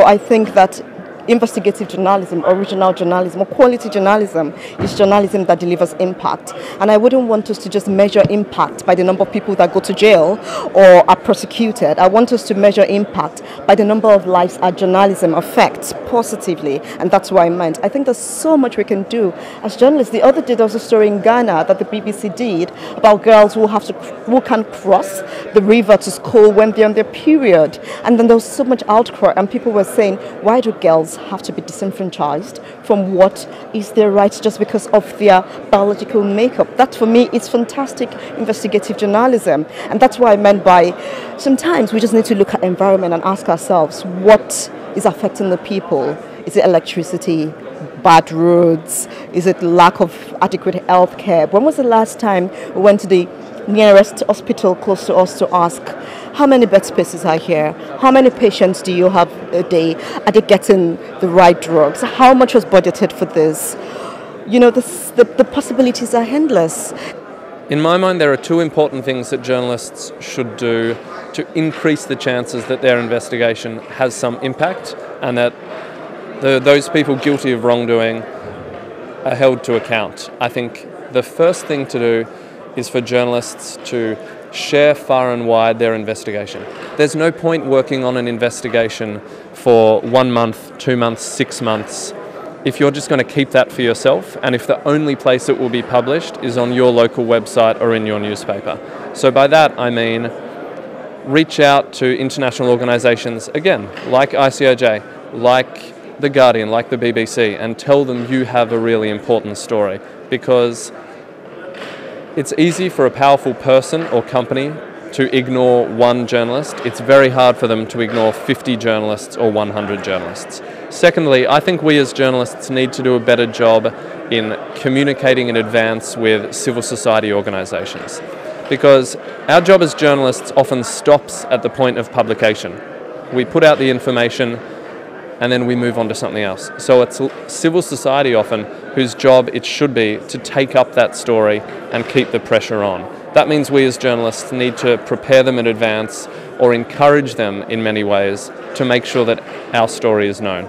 I think that investigative journalism, original journalism, or quality journalism is journalism that delivers impact. And I wouldn't want us to just measure impact by the number of people that go to jail or are prosecuted. I want us to measure impact by the number of lives our journalism affects positively. And that's what I meant. I think there's so much we can do as journalists. The other day there was a story in Ghana that the BBC did about girls who can cross the river to school when they're on their period. And then there was so much outcry and people were saying, why do girls have to be disenfranchised from what is their right just because of their biological makeup? That for me is fantastic investigative journalism, and that's what I meant by sometimes we just need to look at environment and ask ourselves what is affecting the people. Is it electricity, bad roads? Is it lack of adequate health care? When was the last time we went to the nearest hospital close to us to ask how many bed spaces are here? How many patients do you have a day? Are they getting the right drugs? How much was budgeted for this? You know, the possibilities are endless. In my mind, there are two important things that journalists should do to increase the chances that their investigation has some impact and that those people guilty of wrongdoing are held to account. I think the first thing to do is for journalists to share far and wide their investigation. There's no point working on an investigation for 1 month, 2 months, 6 months if you're just going to keep that for yourself and if the only place it will be published is on your local website or in your newspaper. So by that I mean reach out to international organisations, again, like ICOJ, like The Guardian, like the BBC, and tell them you have a really important story, because it's easy for a powerful person or company to ignore one journalist. It's very hard for them to ignore 50 journalists or 100 journalists. Secondly, I think we as journalists need to do a better job in communicating in advance with civil society organisations, because our job as journalists often stops at the point of publication. We put out the information and then we move on to something else. So it's civil society often whose job it should be to take up that story and keep the pressure on. That means we as journalists need to prepare them in advance or encourage them in many ways to make sure that our story is known.